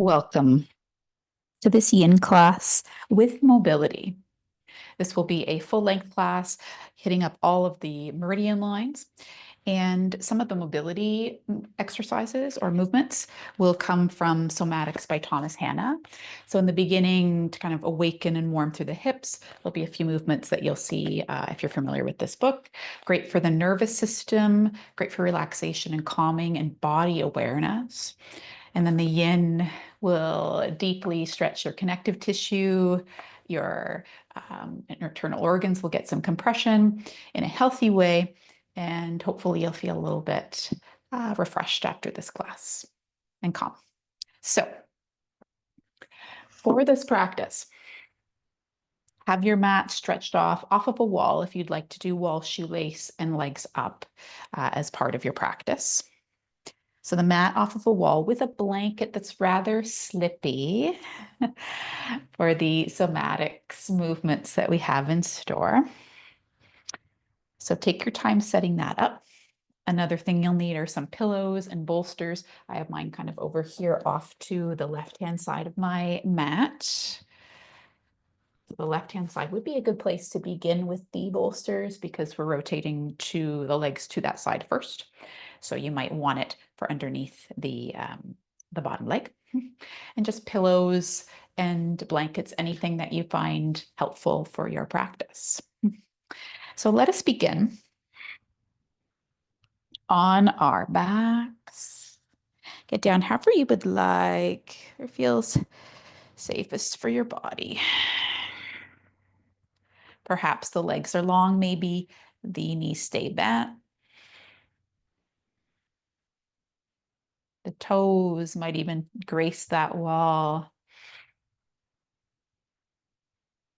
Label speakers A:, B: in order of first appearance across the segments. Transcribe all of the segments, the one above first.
A: Welcome to this Yin class with mobility. This will be a full-length class hitting up all of the meridian lines, and some of the mobility exercises or movements will come from Somatics by Thomas Hanna. So in the beginning, to kind of awaken and warm through the hips, there'll be a few movements that you'll see if you're familiar with this book. Great for the nervous system, great for relaxation and calming and body awareness. And then the yin will deeply stretch your connective tissue, your internal organs will get some compression in a healthy way, and hopefully you'll feel a little bit refreshed after this class and calm. So for this practice, have your mat stretched off of a wall if you'd like to do wall shoelace and legs up as part of your practice. So the mat off of a wall with a blanket that's rather slippy for the somatics movements that we have in store. So take your time setting that up. Another thing you'll need are some pillows and bolsters. I have mine kind of over here off to the left-hand side of my mat. The left-hand side would be a good place to begin with the bolsters because we're rotating to the legs to that side first. So you might want it for underneath the bottom leg. And just pillows and blankets, anything that you find helpful for your practice. So let us begin on our backs. Get down however you would like or feels safest for your body. Perhaps the legs are long, maybe the knees stay bent. The toes might even grace that wall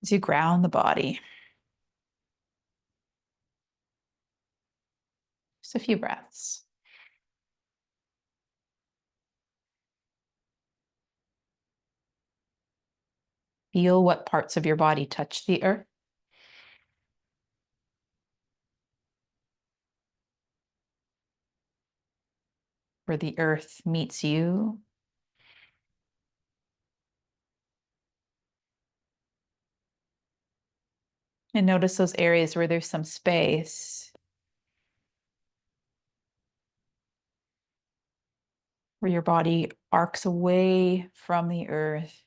A: as you ground the body. Just a few breaths. Feel what parts of your body touch the earth. Where the earth meets you. And notice those areas where there's some space, where your body arcs away from the earth.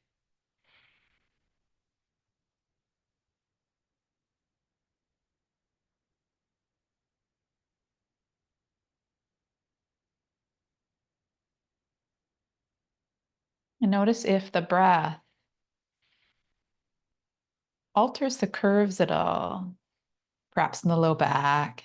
A: And notice if the breath alters the curves at all, perhaps in the low back.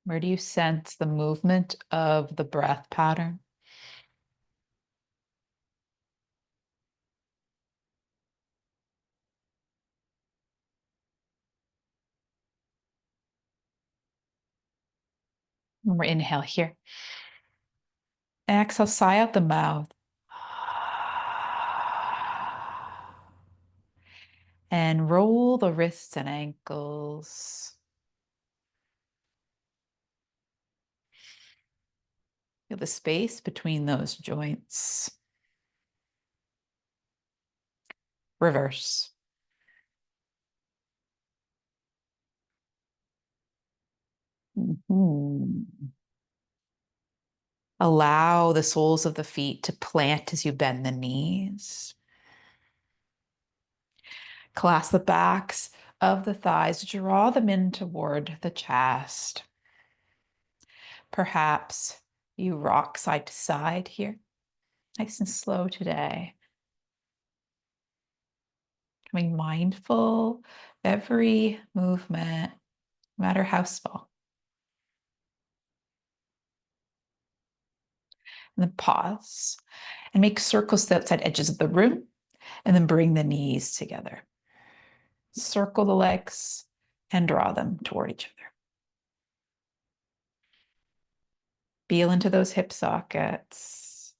A: Where do you sense the movement of the breath pattern? When we inhale here. Exhale, sigh out the mouth. And roll the wrists and ankles. Feel the space between those joints. Reverse. Allow the soles of the feet to plant as you bend the knees. Clasp the backs of the thighs, draw them in toward the chest. Perhaps you rock side to side here. Nice and slow today. Becoming mindful every movement, no matter how small. And then pause and make circles to the outside edges of the room, and then bring the knees together. Circle the legs and draw them toward each other. Feel into those hip sockets.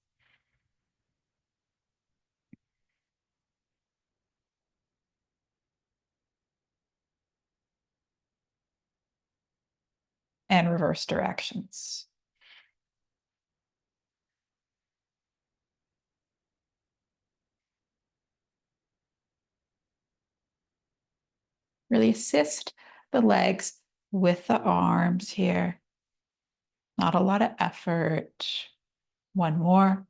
A: and reverse directions. Really assist the legs with the arms here. Not a lot of effort. One more.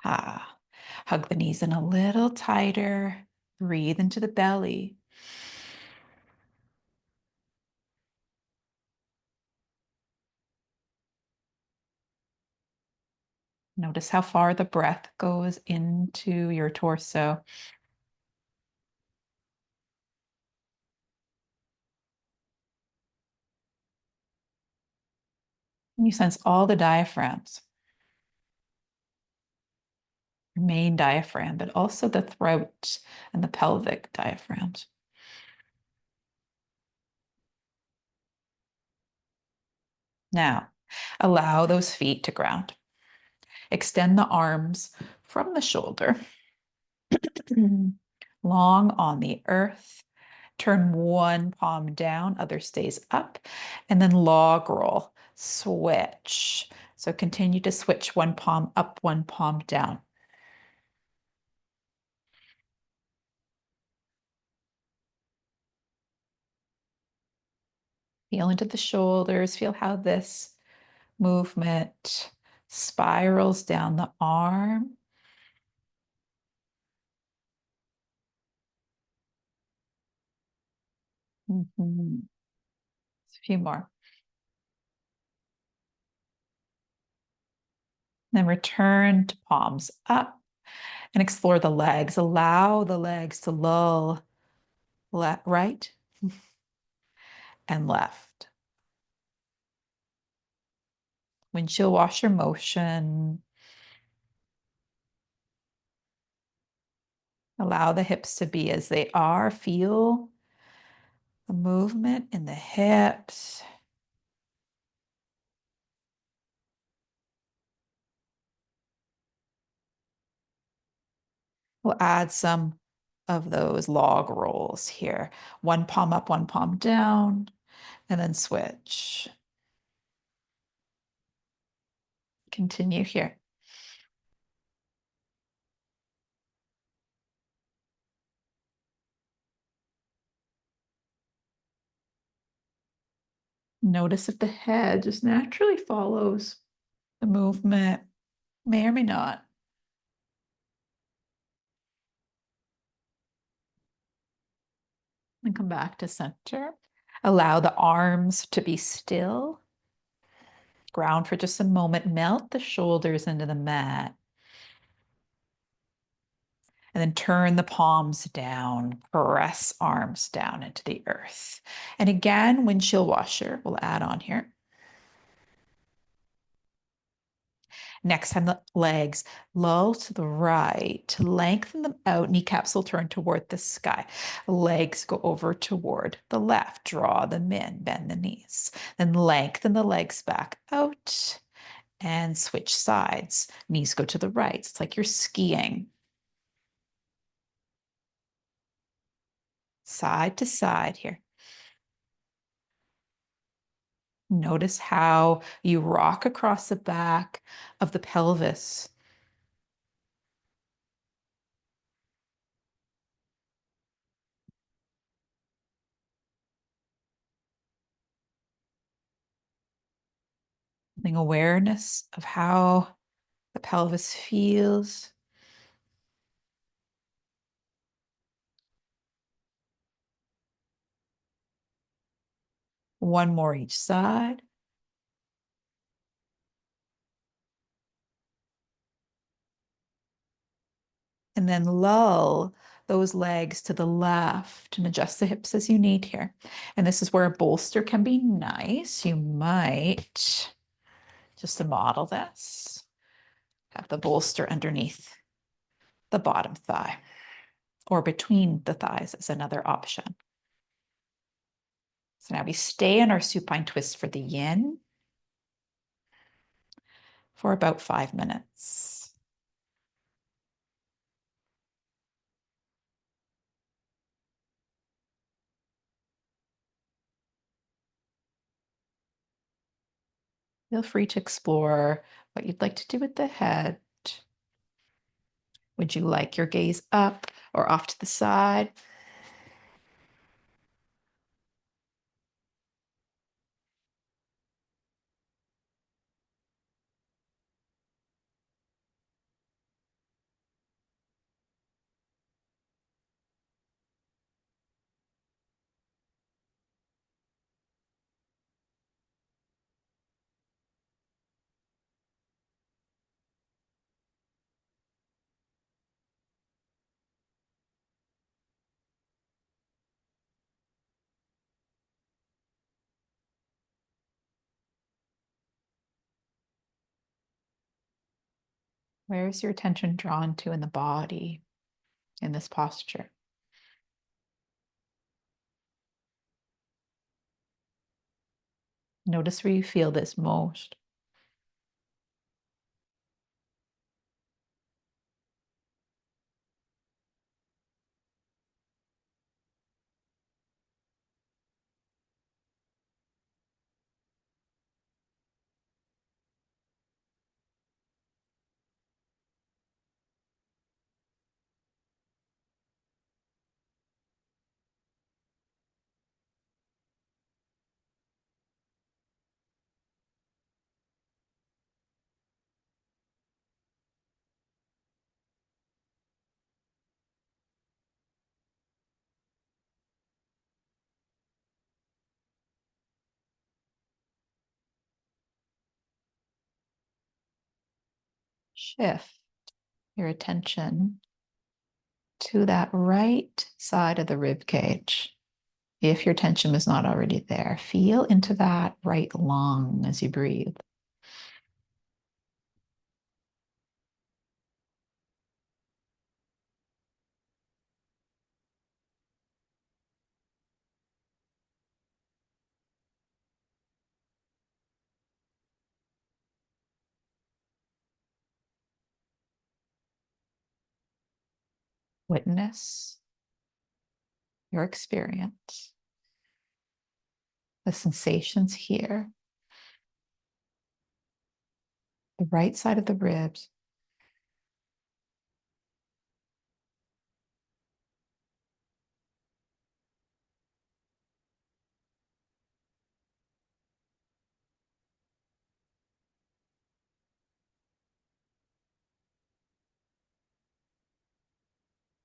A: Ah. Hug the knees in a little tighter. Breathe into the belly. Notice how far the breath goes into your torso. And you sense all the diaphragms, your main diaphragm, but also the throat and the pelvic diaphragms. Now, allow those feet to ground. Extend the arms from the shoulder, long on the earth. Turn one palm down, other stays up, and then log roll. Switch. So continue to switch one palm up, one palm down. Feel into the shoulders. Feel how this movement spirals down the arm. A few more. Then return to palms up and explore the legs. Allow the legs to lull right and left. Windshield washer motion. Allow the hips to be as they are. Feel the movement in the hips. We'll add some of those log rolls here. One palm up, one palm down, and then switch. Continue here. Notice if the head just naturally follows the movement, may or may not. And come back to center. Allow the arms to be still. Ground for just a moment. Melt the shoulders into the mat. And then turn the palms down, press arms down into the earth. And again, windshield washer, we'll add on here. Next time the legs lull to the right, lengthen them out, kneecaps will turn toward the sky. Legs go over toward the left, draw them in, bend the knees. Then lengthen the legs back out and switch sides. Knees go to the right. It's like you're skiing. Side to side here. Notice how you rock across the back of the pelvis. Having awareness of how the pelvis feels. One more each side. And then lull those legs to the left and adjust the hips as you need here. And this is where a bolster can be nice. You might, just to model this, have the bolster underneath the bottom thigh or between the thighs is another option. So now we stay in our supine twist for the yin for about 5 minutes. Feel free to explore what you'd like to do with the head. Would you like your gaze up or off to the side? Where is your attention drawn to in the body in this posture? Notice where you feel this most. Shift your attention to that right side of the rib cage. If your tension was not already there, feel into that right lung as you breathe. Witness your experience, the sensations here, the right side of the ribs.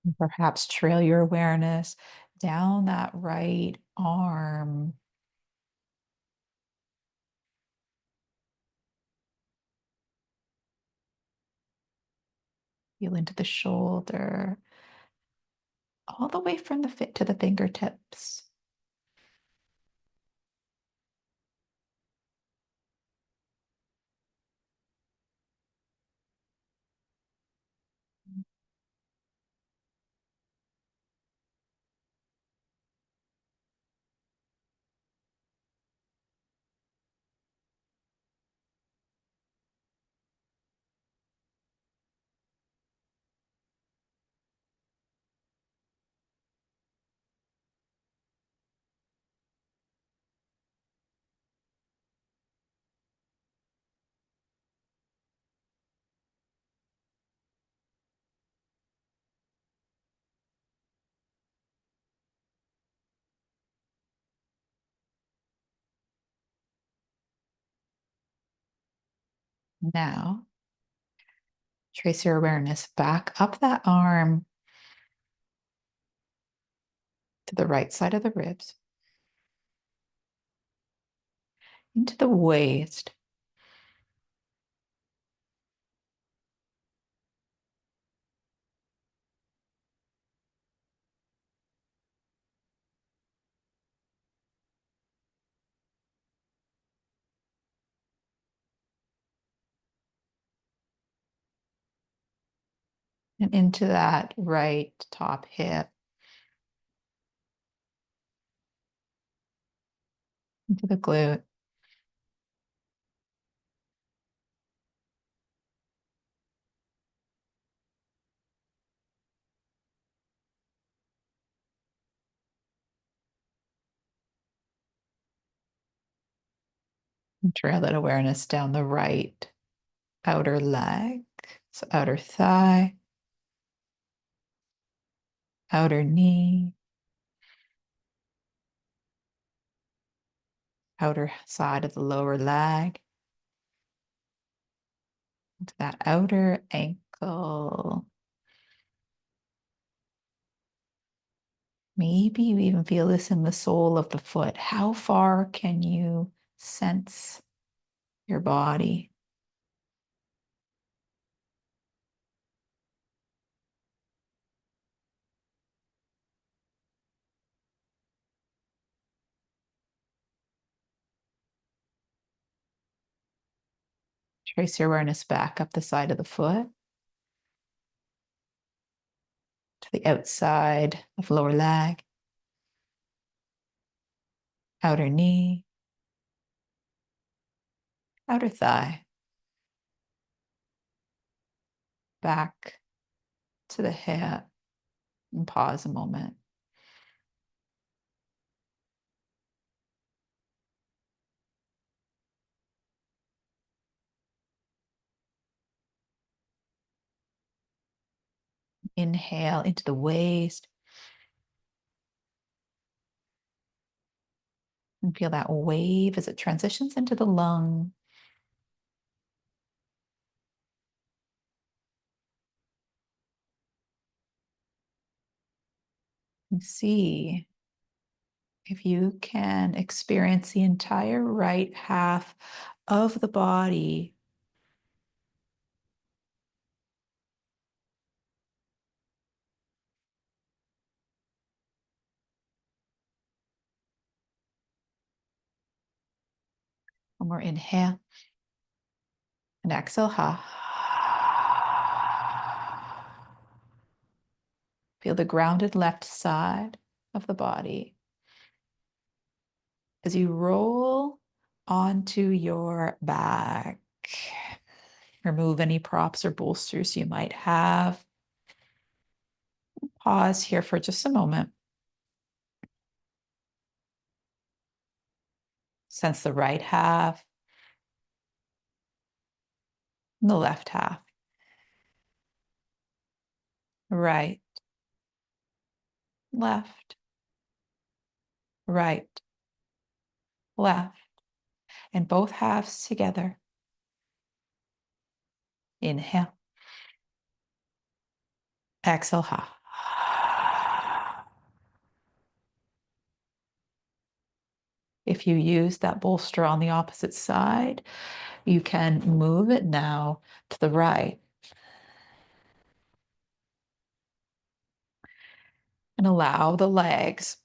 A: And perhaps trail your awareness down that right arm. Feel into the shoulder, all the way from the fit to the fingertips. Now, trace your awareness back up that arm to the right side of the ribs, into the waist, and into that right top hip, into the glute. Trail that awareness down the right outer leg, so outer thigh, outer knee, outer side of the lower leg, into that outer ankle. Maybe you even feel this in the sole of the foot. How far can you sense your body? Trace your awareness back up the side of the foot to the outside of lower leg, outer knee, outer thigh, back to the hip, and pause a moment. Inhale into the waist and feel that wave as it transitions into the lung. And see if you can experience the entire right half of the body one more inhale and exhale. Feel the grounded left side of the body as you roll onto your back. Remove any props or bolsters you might have. Pause here for just a moment. Sense the right half and the left half. Right, left, right, left, and both halves together. Inhale, exhale. If you use that bolster on the opposite side, you can move it now to the right and allow the legs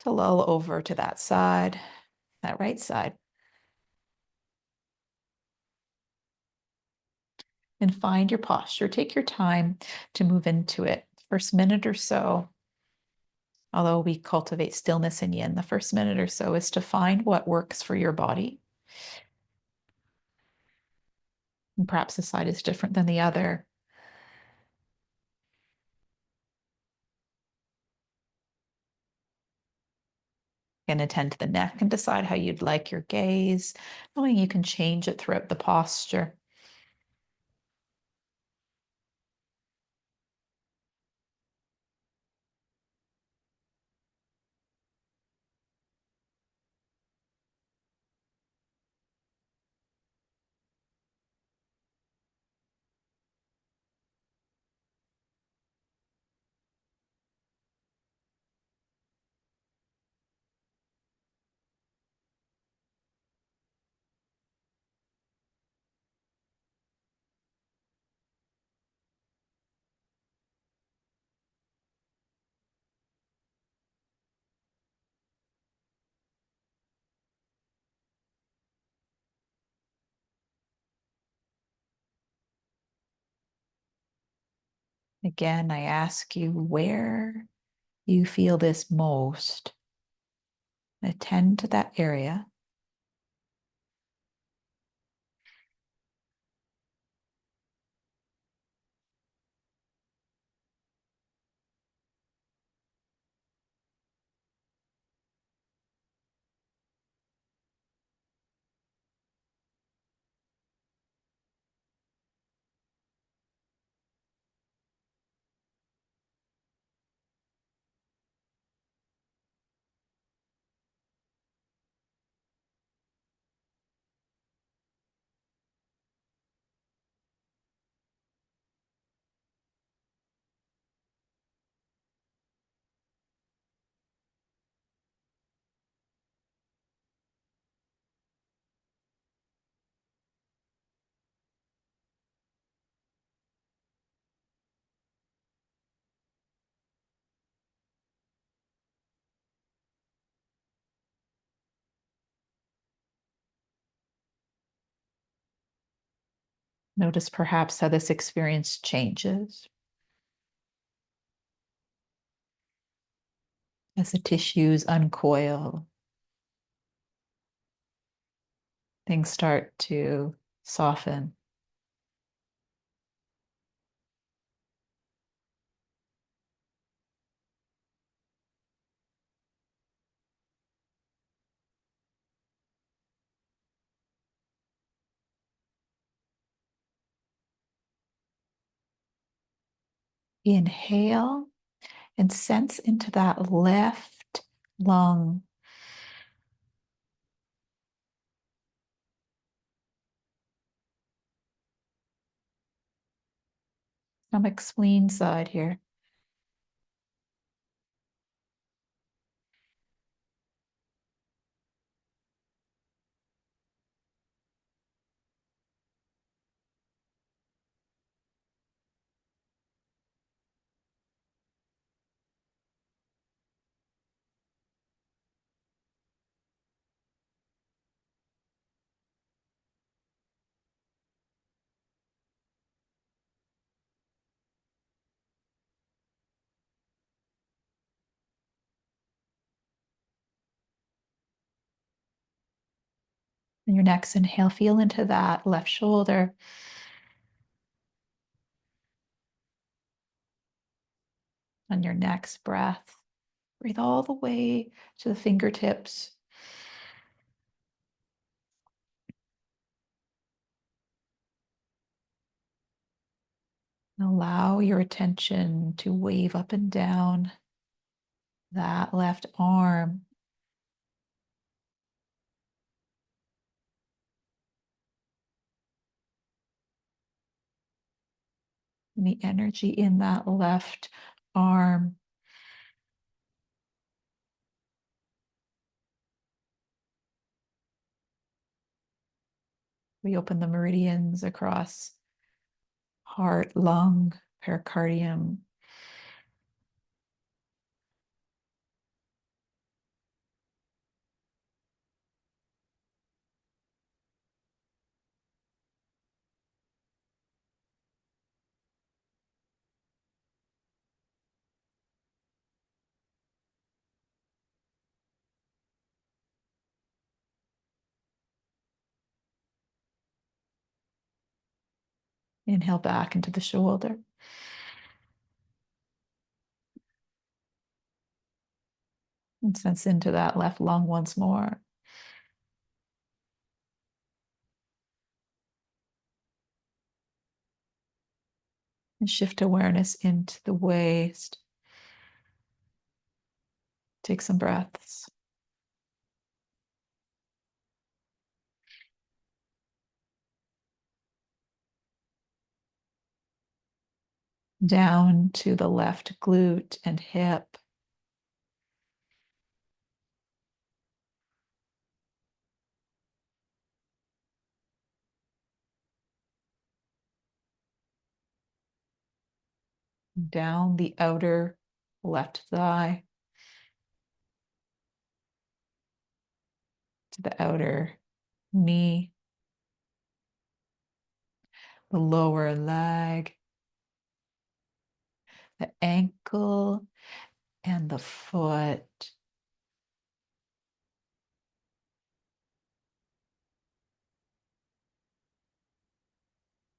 A: to lull over to that side, that right side. And find your posture. Take your time to move into it. First minute or so, although we cultivate stillness in yin, the first minute or so is to find what works for your body. And perhaps the side is different than the other. You can attend to the neck and decide how you'd like your gaze, knowing you can change it throughout the posture. Again, I ask you where you feel this most. Attend to that area. Notice perhaps how this experience changes as the tissues uncoil. Things start to soften. Inhale and sense into that left lung. Stomach spleen side here. And your next inhale, feel into that left shoulder. On your next breath, breathe all the way to the fingertips. Allow your attention to wave up and down that left arm. And the energy in that left arm. We open the meridians across heart, lung, pericardium. Inhale back into the shoulder. And sense into that left lung once more. And shift awareness into the waist. Take some breaths. Down to the left glute and hip. Down the outer left thigh to the outer knee, the lower leg, the ankle, and the foot.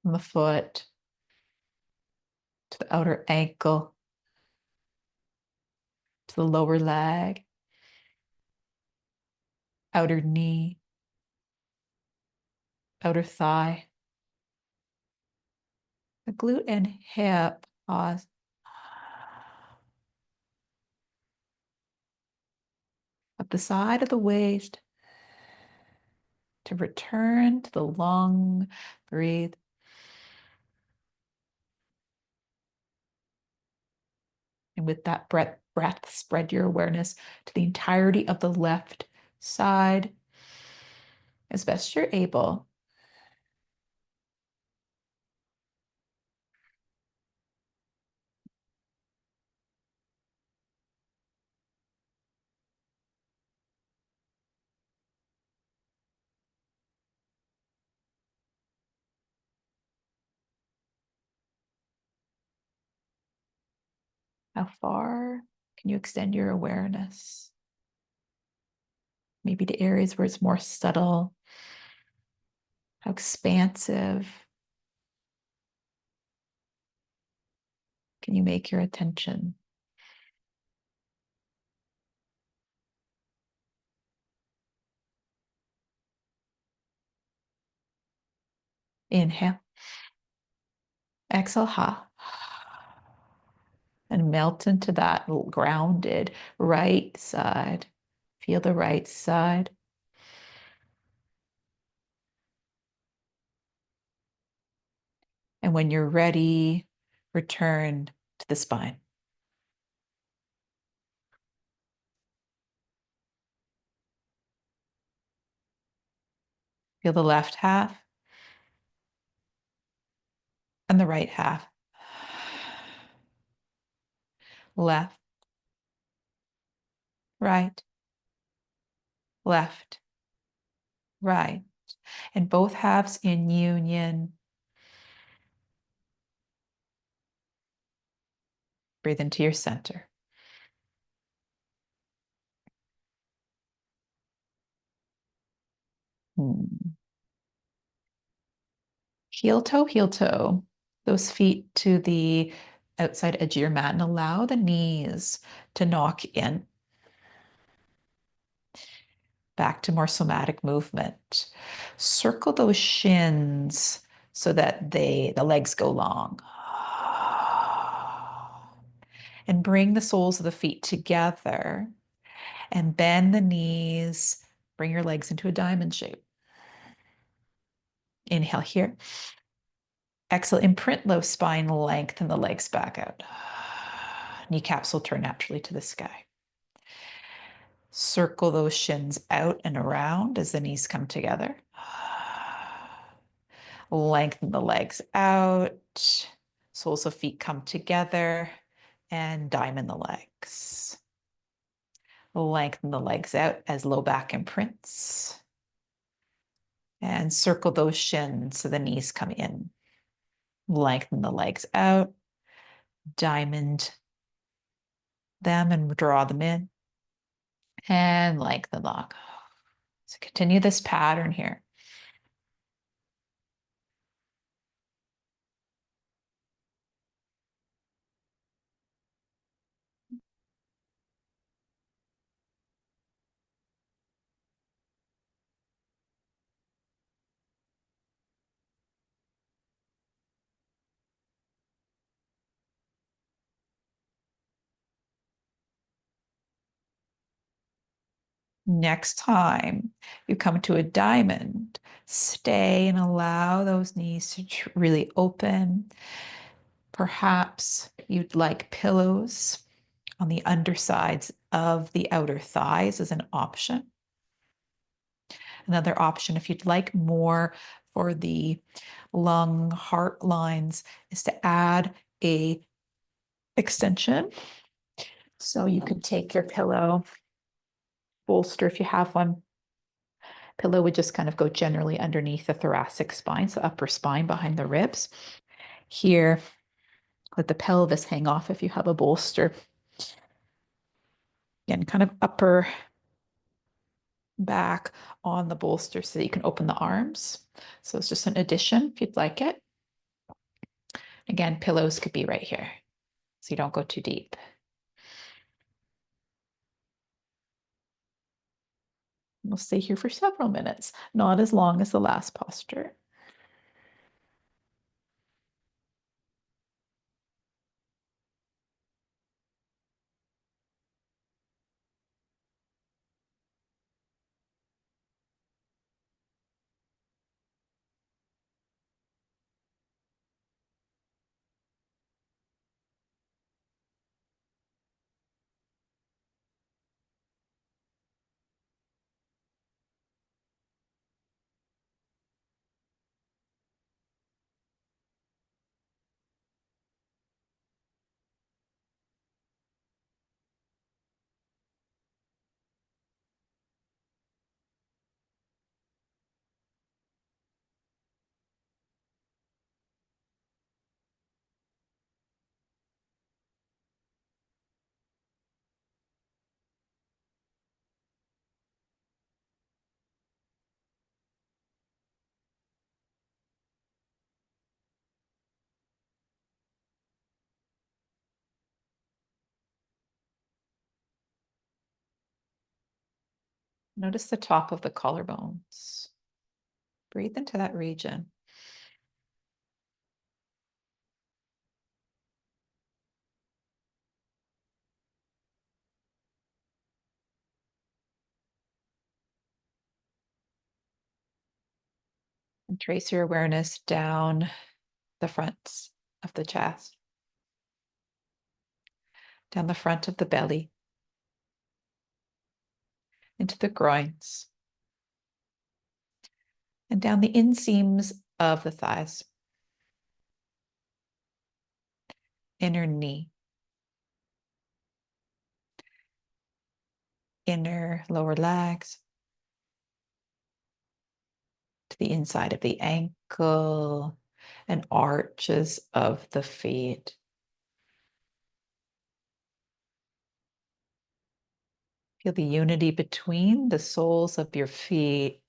A: From the foot to the outer ankle, to the lower leg, outer knee, outer thigh, the glute and hip. Pause. Up the side of the waist to return to the lung. Breathe. And with that breath, spread your awareness to the entirety of the left side as best you're able. How far can you extend your awareness? Maybe to areas where it's more subtle. How expansive can you make your attention? Inhale, exhale, ha, and melt into that grounded right side. Feel the right side. And when you're ready, return to the spine. Feel the left half and the right half. Left, right, left, right. And both halves in union. Breathe into your center. Heel toe. Those feet to the outside edge of your mat and allow the knees to knock in. Back to more somatic movement. Circle those shins so that the legs go long. And bring the soles of the feet together and bend the knees. Bring your legs into a diamond shape. Inhale here. Exhale, imprint low spine, lengthen the legs back out. Kneecaps will turn naturally to the sky. Circle those shins out and around as the knees come together. Lengthen the legs out. Soles of feet come together and diamond the legs. Lengthen the legs out as low back imprints. And circle those shins so the knees come in. Lengthen the legs out. Diamond them and draw them in. And lengthen long. So continue this pattern here. Next time you come to a diamond, stay and allow those knees to really open. Perhaps you'd like pillows on the undersides of the outer thighs as an option. Another option, if you'd like more for the lung heart lines, is to add a extension. So you could take your pillow, bolster if you have one. Pillow would just kind of go generally underneath the thoracic spine, so upper spine behind the ribs. Here, let the pelvis hang off if you have a bolster. Again, kind of upper back on the bolster so that you can open the arms. So it's just an addition if you'd like it. Again, pillows could be right here, so you don't go too deep. We'll stay here for several minutes, not as long as the last posture. Notice the top of the collarbones. Breathe into that region. And trace your awareness down the fronts of the chest, down the front of the belly, into the groins, and down the inseams of the thighs, inner knee, inner lower legs, to the inside of the ankle and arches of the feet. Feel the unity between the soles of your feet.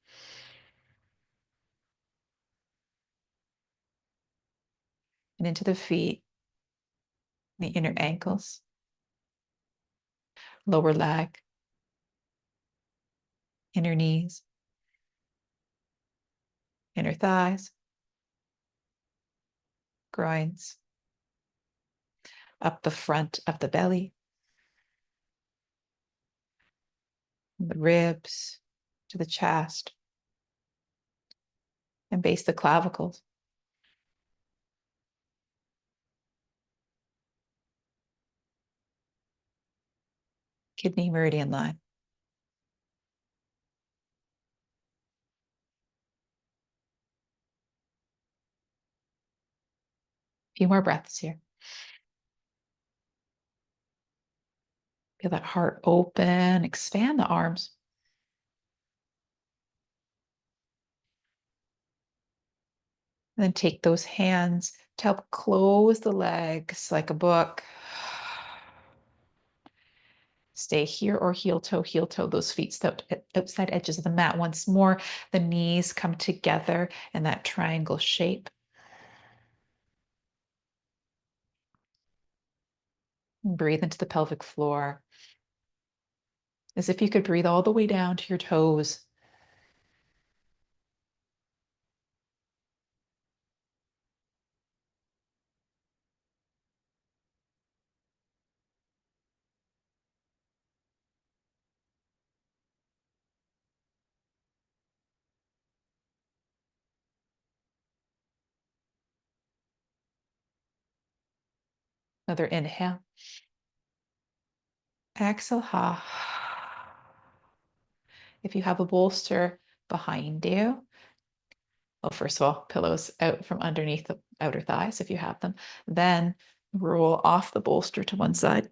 A: And into the feet, the inner ankles, lower leg, inner knees, inner thighs, groins, up the front of the belly, the ribs to the chest, and base the clavicles. Kidney meridian line. A few more breaths here. Feel that heart open, expand the arms. And then take those hands to help close the legs like a book. Stay here or heel toe, those feet stepped outside edges of the mat. Once more, the knees come together in that triangle shape. And breathe into the pelvic floor as if you could breathe all the way down to your toes. Another inhale. Exhale. Ha. If you have a bolster behind you, well, first of all, pillows out from underneath the outer thighs if you have them. Then roll off the bolster to one side.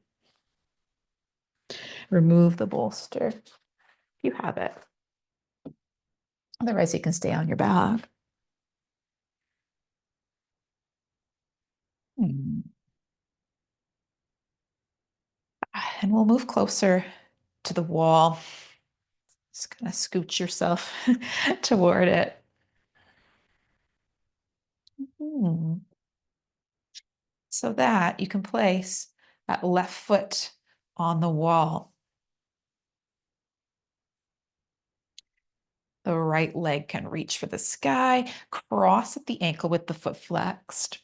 A: Remove the bolster if you have it. Otherwise, you can stay on your back. And we'll move closer to the wall. Just kind of scooch yourself toward it. So that you can place that left foot on the wall. The right leg can reach for the sky, cross at the ankle with the foot flexed,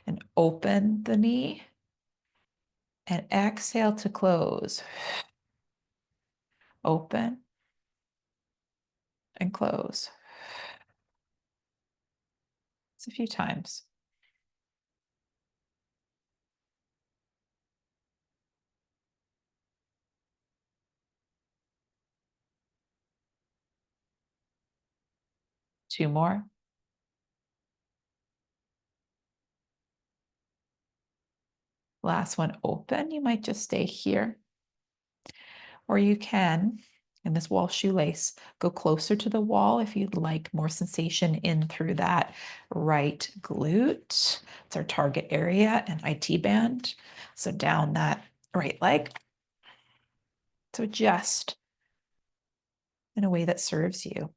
A: and open the knee, and exhale to close. Open and close. It's a few times. Two more. Last one, open. You might just stay here. Or you can, in this wall shoelace, go closer to the wall if you'd like more sensation in through that right glute. It's our target area and IT band. So down that right leg. So adjust in a way that serves you.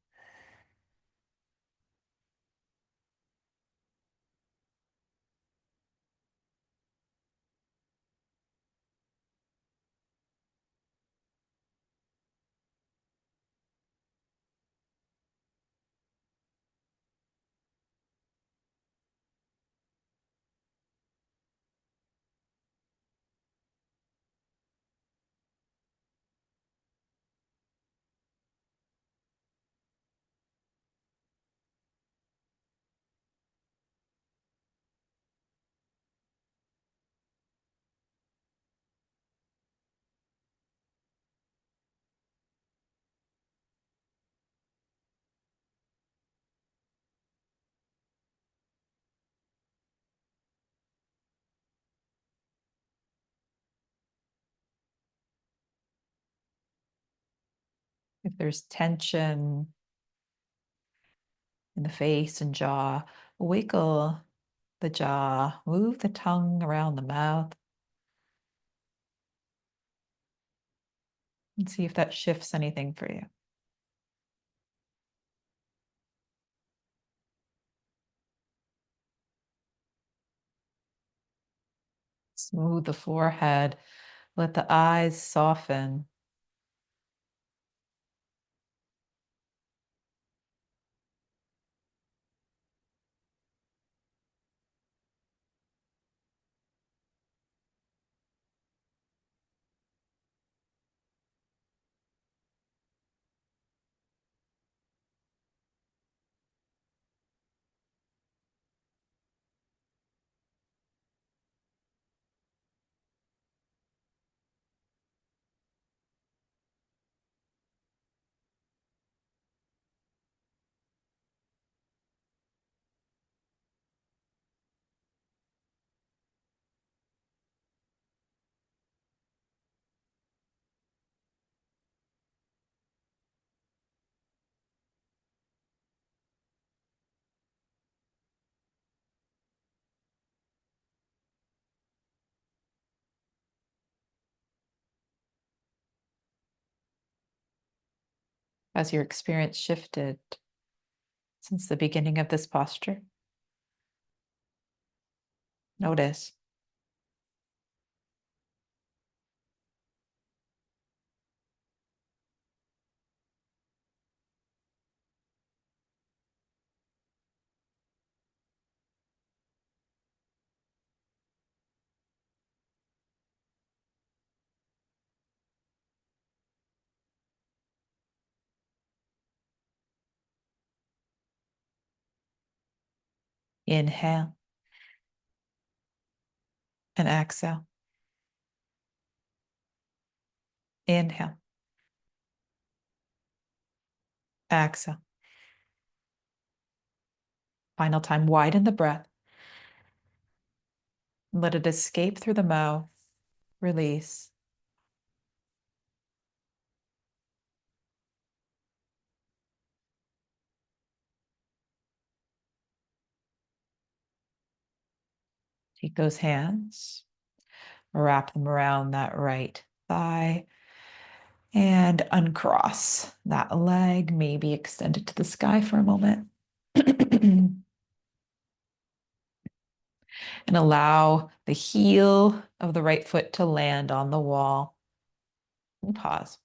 A: If there's tension in the face and jaw, wiggle the jaw, move the tongue around the mouth, and see if that shifts anything for you. Smooth the forehead, let the eyes soften. Has your experience shifted since the beginning of this posture? Notice. Inhale and exhale. Inhale, exhale. Final time, widen the breath. Let it escape through the mouth. Release. Take those hands, wrap them around that right thigh, and uncross that leg, maybe extend it to the sky for a moment. And allow the heel of the right foot to land on the wall. And pause.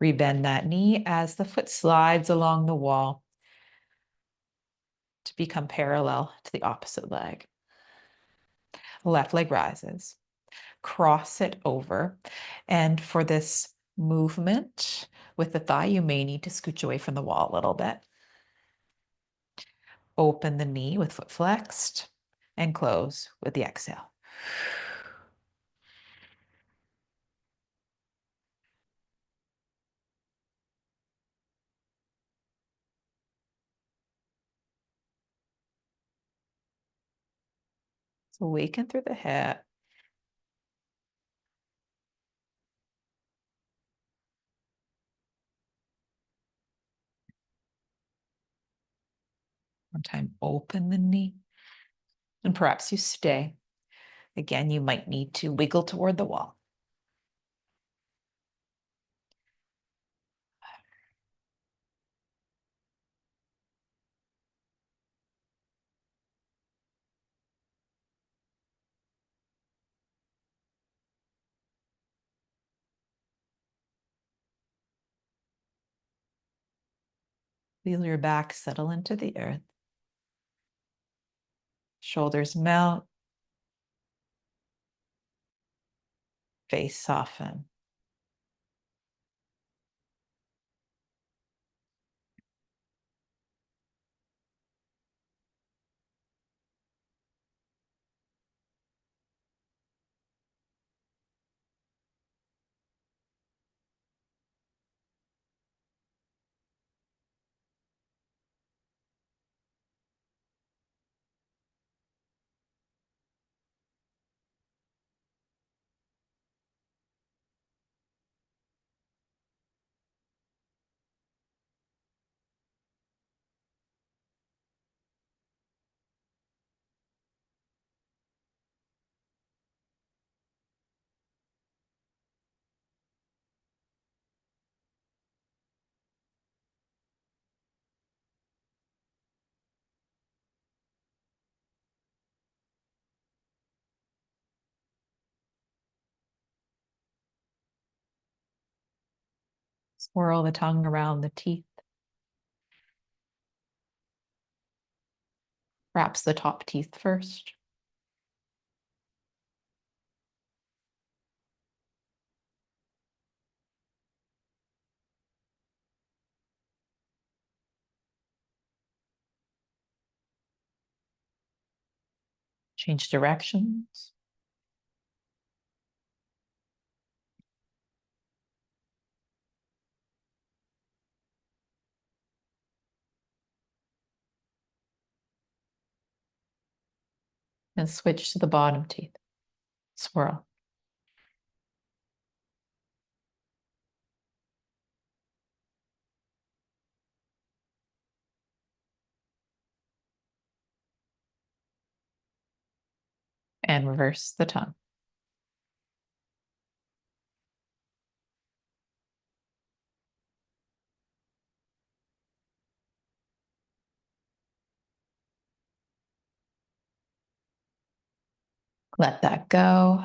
A: Rebend that knee as the foot slides along the wall to become parallel to the opposite leg. Left leg rises. Cross it over. And for this movement with the thigh, you may need to scooch away from the wall a little bit. Open the knee with foot flexed and close with the exhale. So awaken through the hip. One time, open the knee. And perhaps you stay. Again, you might need to wiggle toward the wall. Feel your back settle into the earth. Shoulders melt. Face soften. Swirl the tongue around the teeth. Perhaps the top teeth first. Change directions. And switch to the bottom teeth. Swirl. And reverse the tongue. Let that go.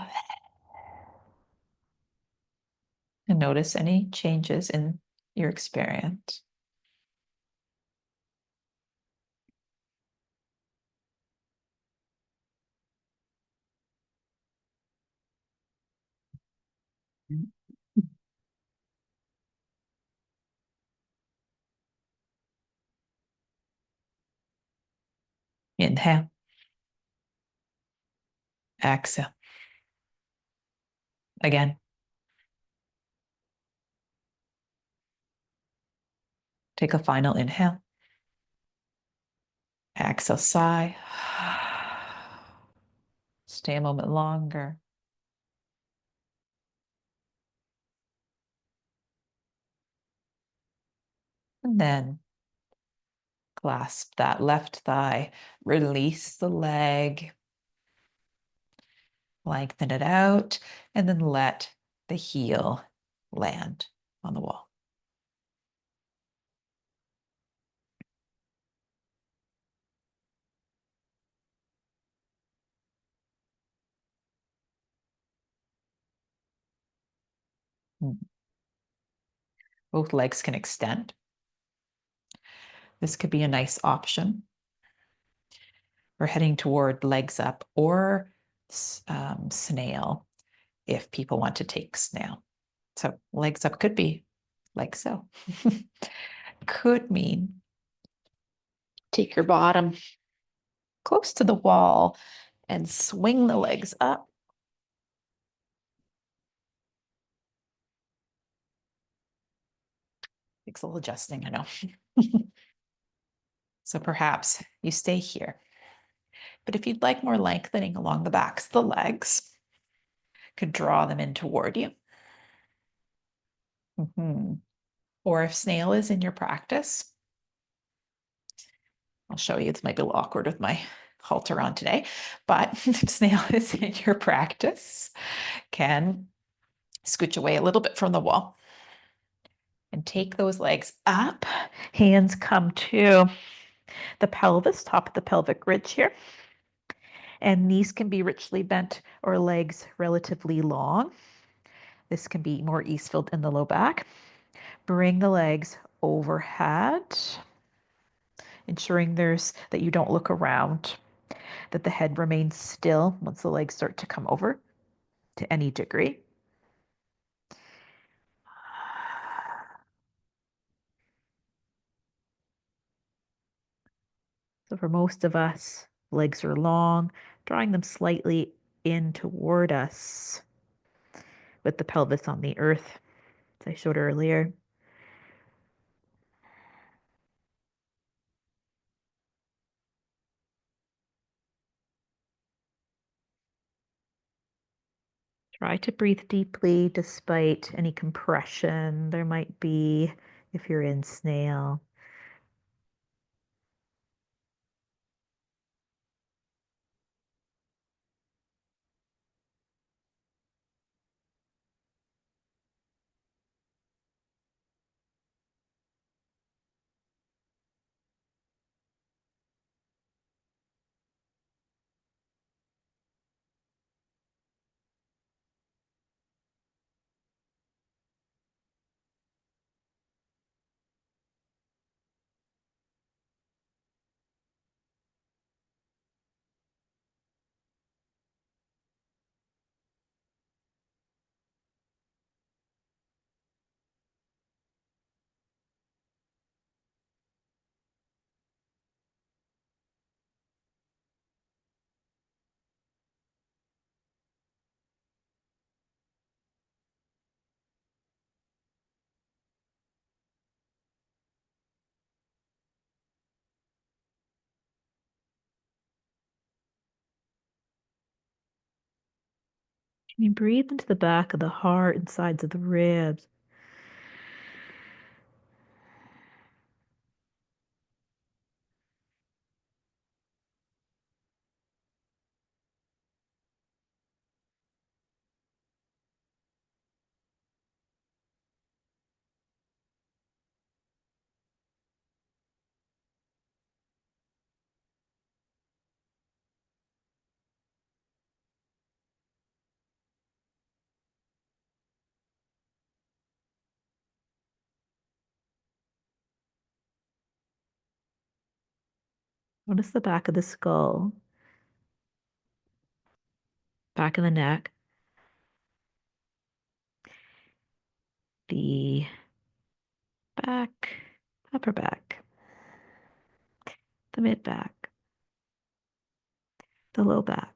A: And notice any changes in your experience. Inhale. Exhale. Again. Take a final inhale. Exhale, sigh. Stay a moment longer. And then clasp that left thigh, release the leg, lengthen it out, and then let the heel land on the wall. Both legs can extend. This could be a nice option. We're heading toward legs up or snail if people want to take snail. So legs up could be like so. Could mean take your bottom close to the wall and swing the legs up. Takes a little adjusting, I know. So perhaps you stay here. But if you'd like more lengthening along the backs of the legs, could draw them in toward you. Or if snail is in your practice, I'll show you. This might be a little awkward with my halter on today, but if snail is in your practice, can scooch away a little bit from the wall and take those legs up. Hands come to the pelvis, top of the pelvic ridge here. And knees can be richly bent or legs relatively long. This can be more ease-filled in the low back. Bring the legs overhead, ensuring that you don't look around, that the head remains still once the legs start to come over to any degree. So for most of us, legs are long, drawing them slightly in toward us with the pelvis on the earth, as I showed earlier. Try to breathe deeply despite any compression there might be if you're in snail.
B: Can you breathe into the back of the heart and sides of the ribs? Notice the back of the skull, back of the neck, the back, upper back, the mid back, the low back,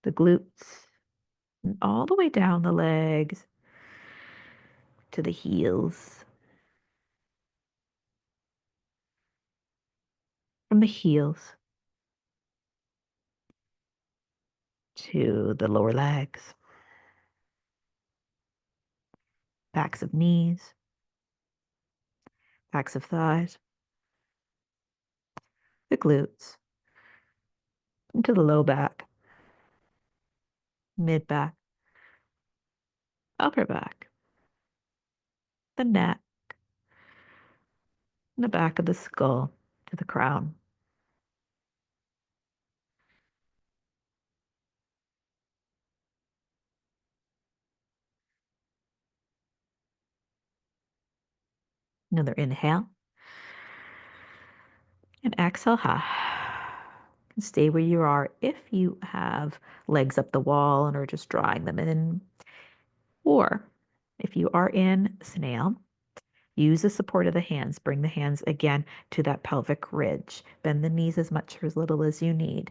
B: the glutes, and all the way down the legs to the heels. From the heels to the lower legs, backs of knees, backs of thighs, the glutes, into the low back, mid back, upper back, the neck, and the back of the skull to the crown. Another inhale. And exhale, stay where you are if you have legs up the wall and are just drawing them in. Or if you are in snail, use the support of the hands. Bring the hands again to that pelvic ridge. Bend the knees as much or as little as you need.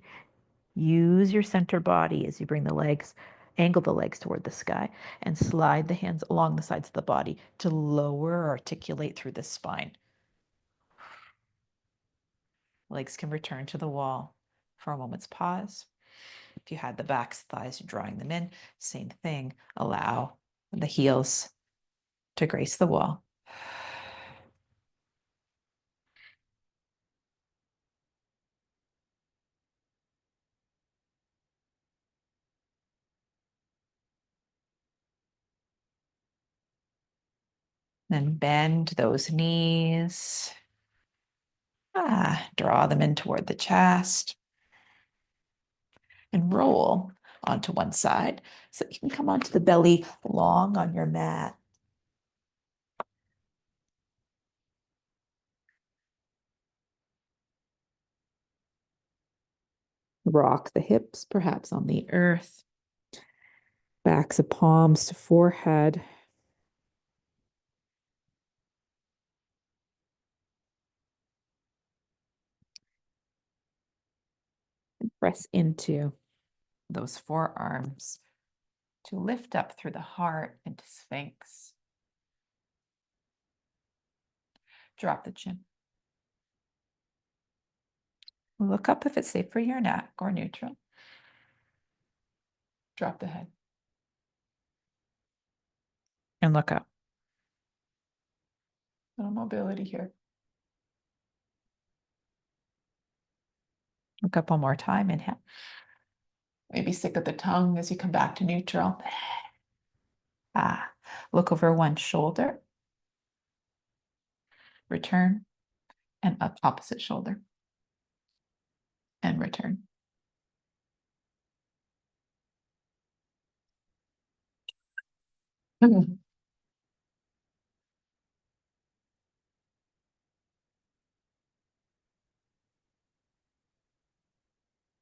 B: Use your center body as you bring the legs, angle the legs toward the sky, and slide the hands along the sides of the body to lower or articulate through the spine. Legs can return to the wall for a moment's pause. If you had the backs, thighs, drawing them in, same thing. Allow the heels to grace the wall. Then bend those knees. Draw them in toward the chest. And roll onto one side so you can come onto the belly long on your mat. Rock the hips, perhaps on the earth. Backs of palms to forehead. And press into those forearms to lift up through the heart into Sphinx. Drop the chin. Look up if it's safe for your neck or neutral. Drop the head. And look up. Little mobility here. Look up one more time. Inhale. Maybe stick at the tongue as you come back to neutral. Look over one shoulder. Return. And up opposite shoulder. And return.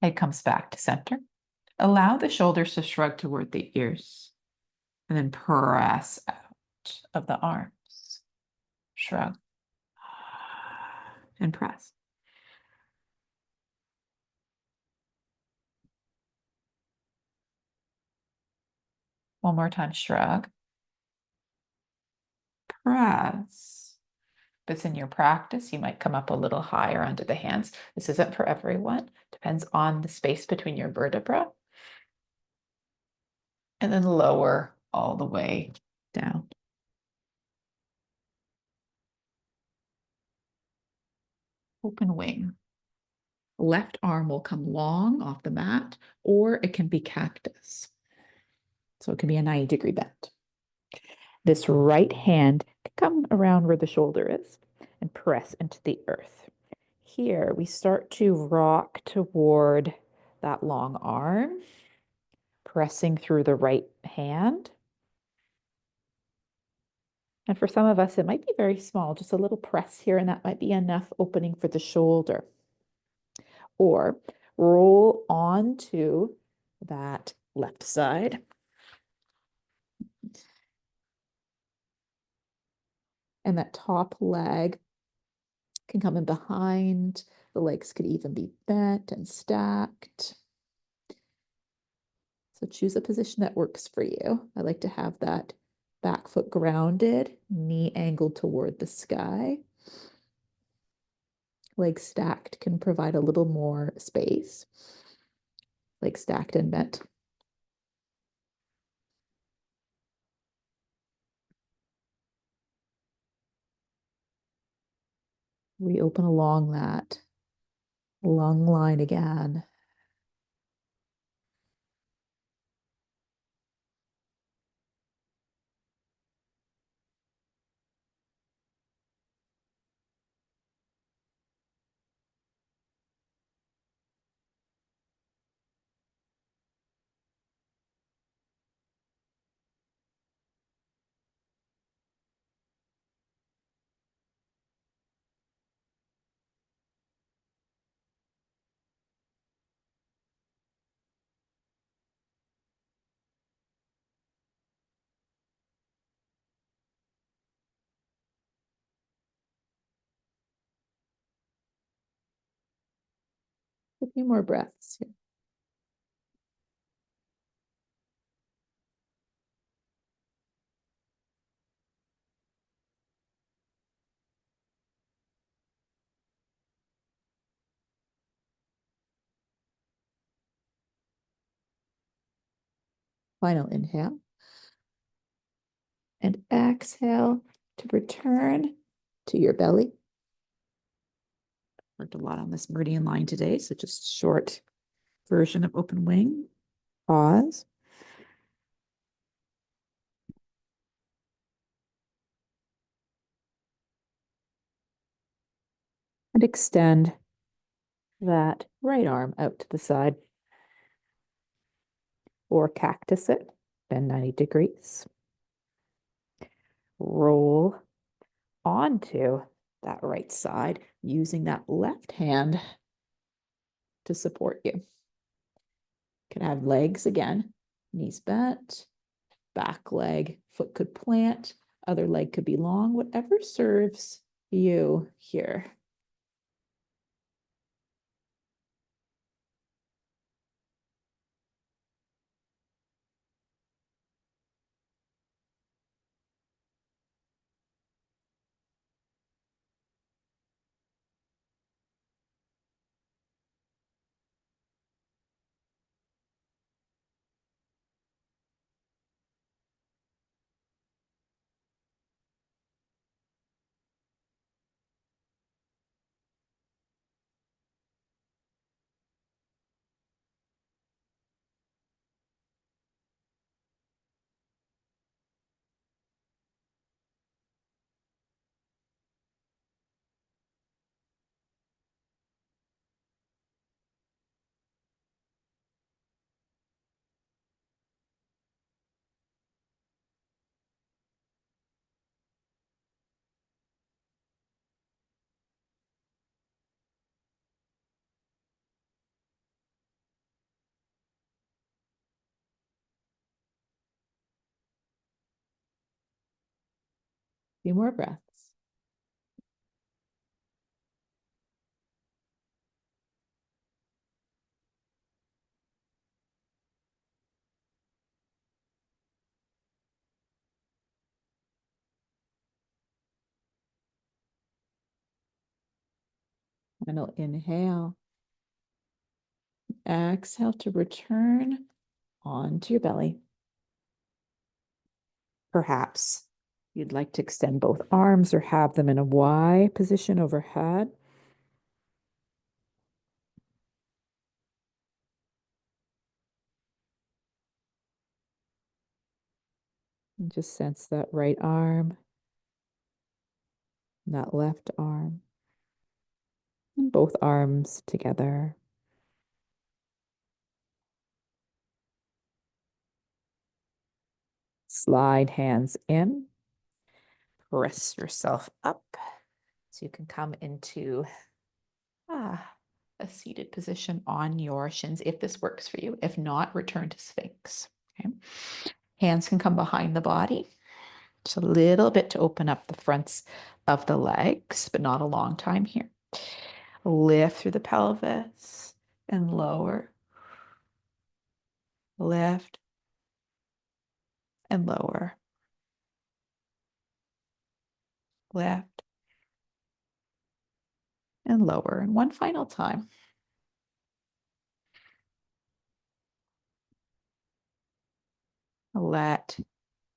B: Head comes back to center. Allow the shoulders to shrug toward the ears. And then press out of the arms. Shrug. And press. One more time, shrug. Press. If it's in your practice, you might come up a little higher under the hands. This isn't for everyone. Depends on the space between your vertebra.
A: And then lower all the way down. Open wing. Left arm will come long off the mat, or it can be cactus. So it can be a 90-degree bend. This right hand can come around where the shoulder is and press into the earth. Here we start to rock toward that long arm, pressing through the right hand. And for some of us, it might be very small, just a little press here, and that might be enough opening for the shoulder. Or roll onto that left side. And that top leg can come in behind. The legs could even be bent and stacked. So choose a position that works for you. I like to have that back foot grounded, knee angled toward the sky. Legs stacked can provide a little more space. Legs stacked and bent. Reopen along that long line again. A few more breaths here. Final inhale. And exhale to return to your belly. Worked a lot on this meridian line today, so just short version of open wing. Pause. And extend that right arm out to the side. Or cactus it, bend 90 degrees. Roll onto that right side using that left hand to support you. Can have legs again, knees bent, back leg, foot could plant, other leg could be long, whatever serves you here. Few more breaths. Final inhale. Exhale to return onto your belly.
B: Perhaps you'd like to extend both arms or have them in a Y position overhead. And just sense that right arm, that left arm, and both arms together. Slide hands in, press yourself up so you can come into a seated position on your shins if this works for you. If not, return to Sphinx. Okay. Hands can come behind the body. Just a little bit to open up the fronts of the legs, but not a long time here. Lift through the pelvis and lower. Lift and lower. Lift and lower. And one final time. Let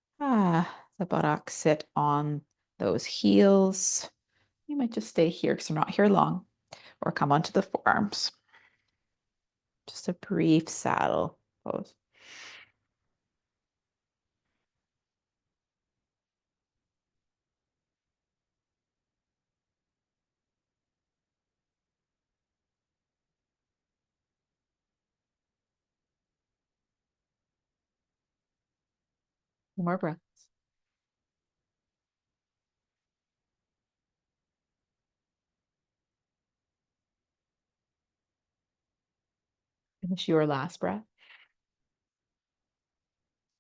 B: the buttocks sit on those heels. You might just stay here because we're not here long, or come onto the forearms. Just a brief saddle pose. More breaths. Finish your last breath.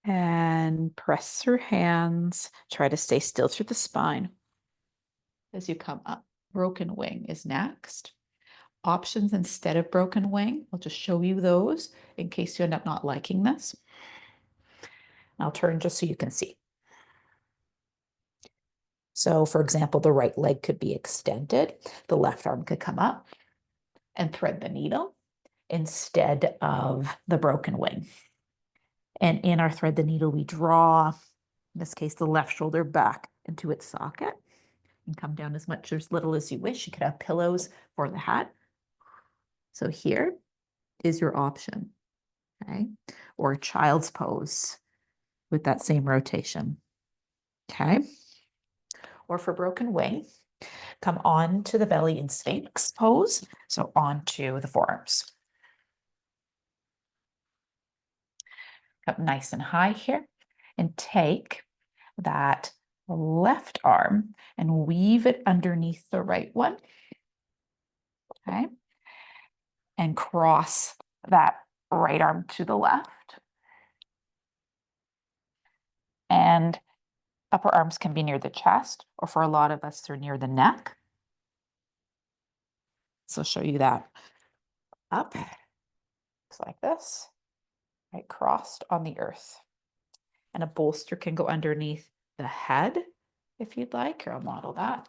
B: And press your hands. Try to stay still through the spine as you come up. Broken wing is next. Options instead of broken wing. I'll just show you those in case you end up not liking this. I'll turn just so you can see. So for example, the right leg could be extended. The left arm could come up and thread the needle instead of the broken wing. And in our thread the needle, we draw, in this case, the left shoulder back into its socket and come down as much or as little as you wish. You could have pillows for the hat. So here is your option, okay? Or child's pose with that same rotation, okay? Or for broken wing, come on to the belly in Sphinx pose, so onto the forearms. Up nice and high here, and take that left arm and weave it underneath the right one, okay? And cross that right arm to the left. And upper arms can be near the chest, or for a lot of us, they're near the neck. So I'll show you that. Up, just like this, right, crossed on the earth. And a bolster can go underneath the head if you'd like, or I'll model that.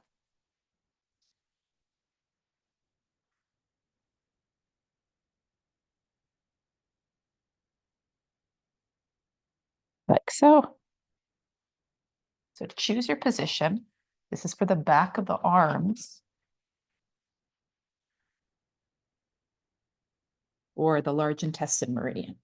B: Like so. So choose your position. This is for the back of the arms or the large intestine meridian.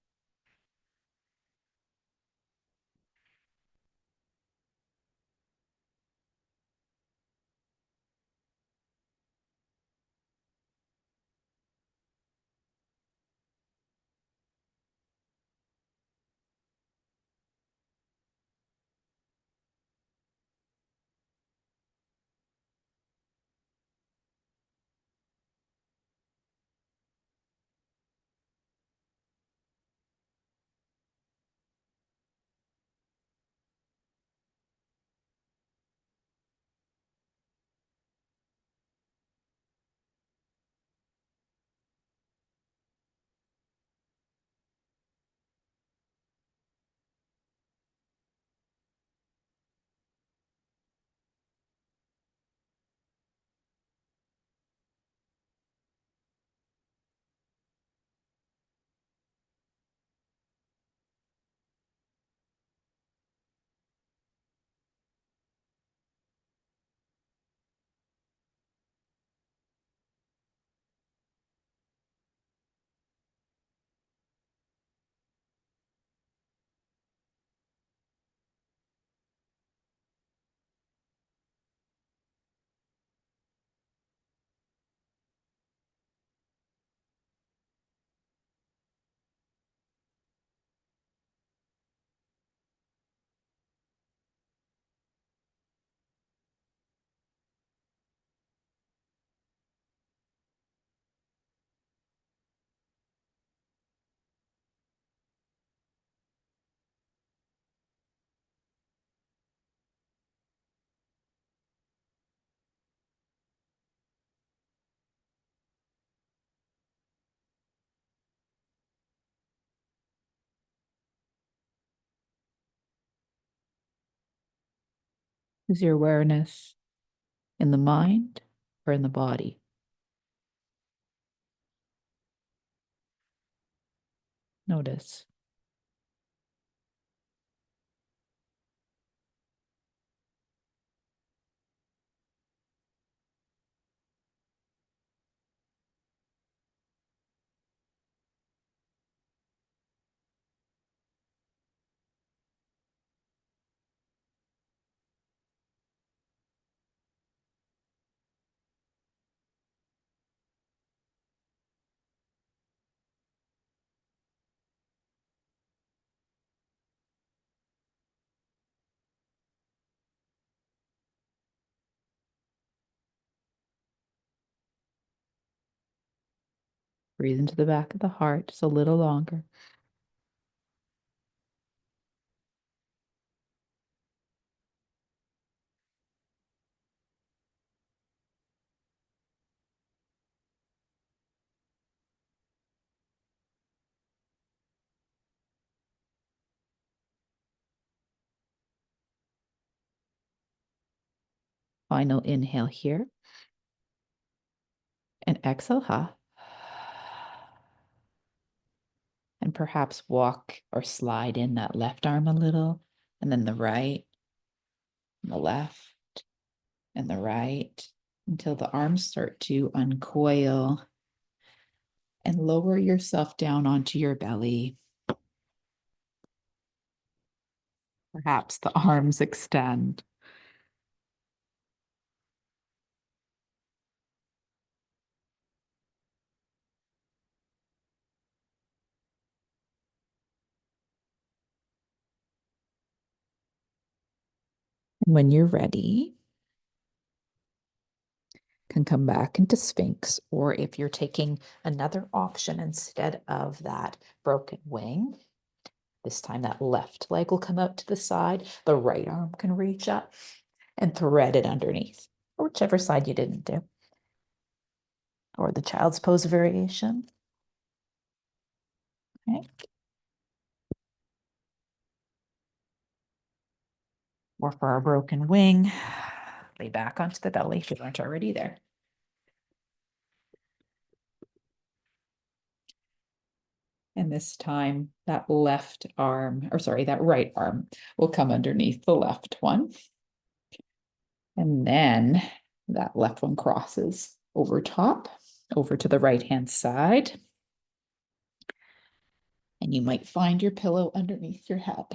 A: Is your awareness in the mind or in the body? Notice. Breathe into the back of the heart just a little longer. Final inhale here and exhale. And perhaps walk or slide in that left arm a little, and then the right, and the left, and the right, until the arms start to uncoil and lower yourself down onto your belly. Perhaps the arms extend. And when you're ready, can come back into Sphinx, or if you're taking another option instead of that broken wing, this time that left leg will come out to the side, the right arm can reach up and thread it underneath, or whichever side you didn't do, or the child's pose variation. Okay. Or for our broken wing, lay back onto the belly if you aren't already there. And this time that left arm, or sorry, that right arm will come underneath the left one. And then that left one crosses over top, over to the right-hand side. And you might find your pillow underneath your head.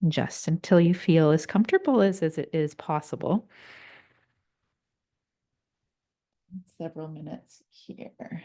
A: Just until you feel as comfortable as it is possible. Several minutes here.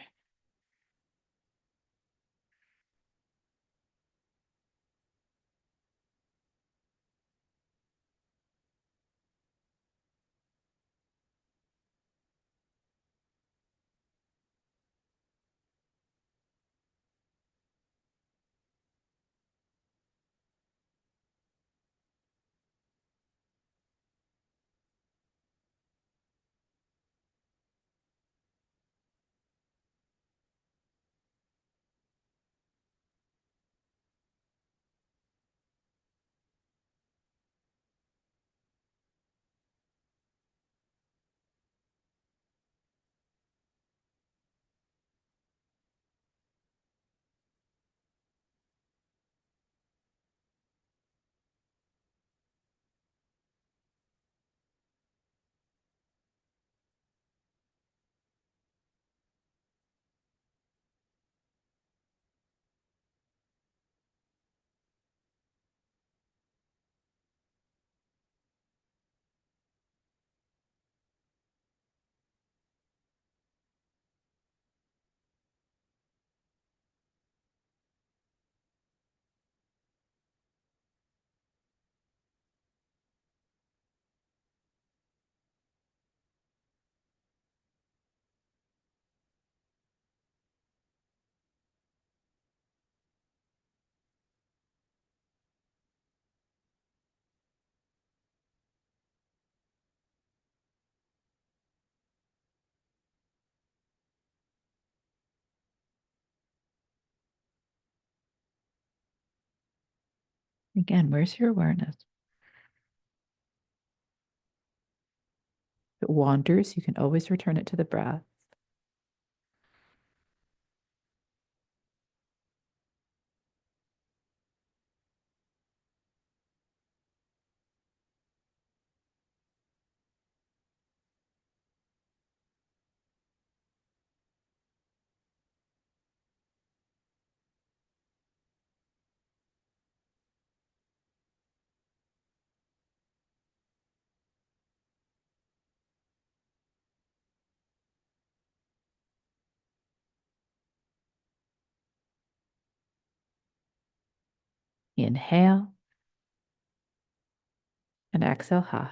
B: Again, where's your awareness? If it wanders, you can always return it to the breath. Inhale and exhale. Ha.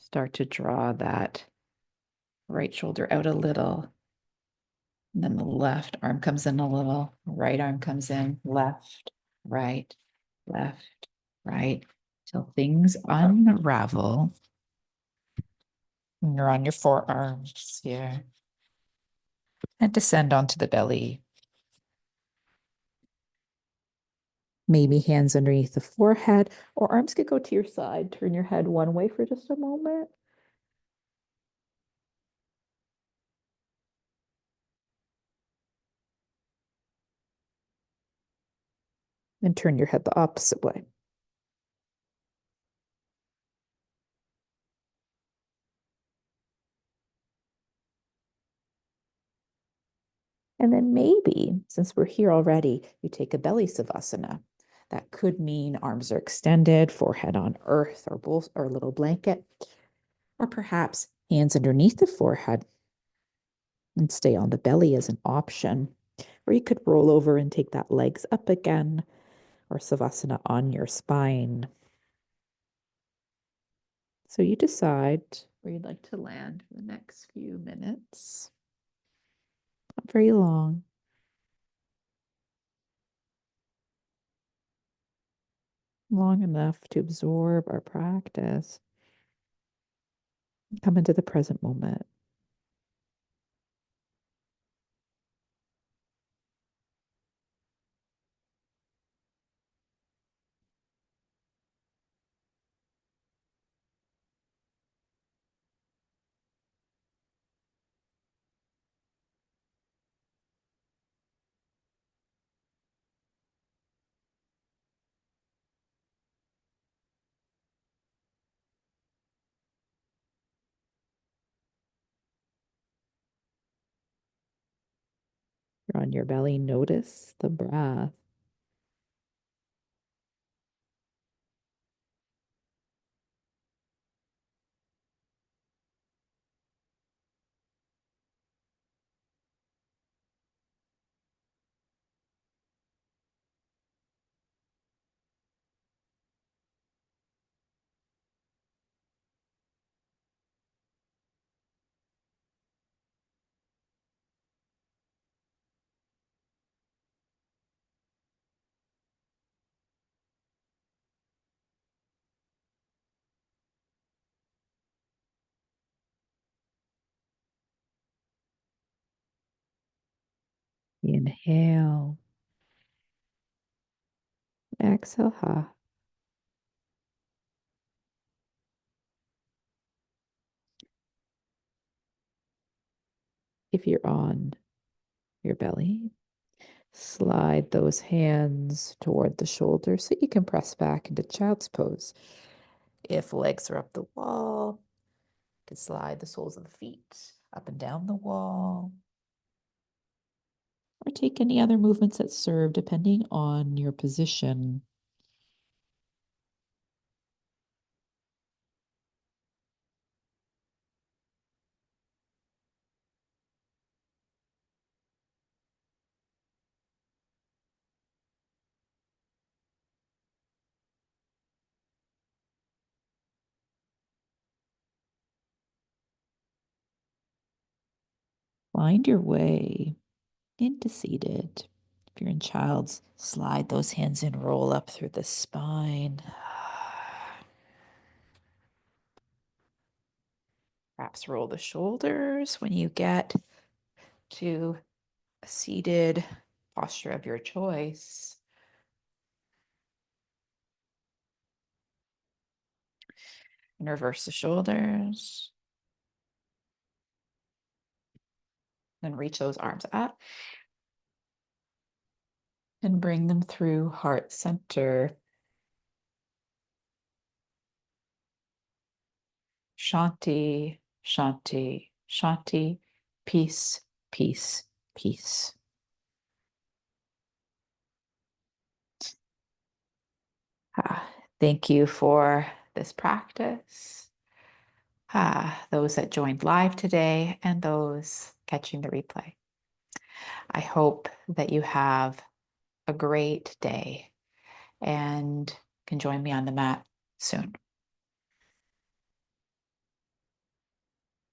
B: Start to draw that right shoulder out a little. And then the left arm comes in a little, right arm comes in, left, right, till things unravel. And you're on your forearms here. And descend onto the belly. Maybe hands underneath the forehead, or arms could go to your side. Turn your head one way for just a moment. And turn your head the opposite way. And then maybe, since we're here already, you take a belly savasana. That could mean arms are extended, forehead on earth or both or a little blanket, or perhaps hands underneath the forehead and stay on the belly as an option. Or you could roll over and take that legs up again, or savasana on your spine. So you decide where you'd like to land for the next few minutes. Not very long. Long enough to absorb our practice. Come into the present moment. You're on your belly. Notice the breath. Inhale. Exhale. Ha. If you're on your belly, slide those hands toward the shoulders so you can press back into child's pose. If legs are up the wall, you can slide the soles of the feet up and down the wall. Or take any other movements that serve depending on your position. Find your way into seated. If you're in child's, slide those hands in, roll up through the spine. Perhaps roll the shoulders when you get to a seated
A: posture of your choice. And reverse the shoulders. Then reach those arms up and bring them through heart center. Shanti, Shanti, Shanti, peace, peace, peace. Thank you for this practice. Those that joined live today and those catching the replay. I hope that you have a great day and can join me on the mat soon.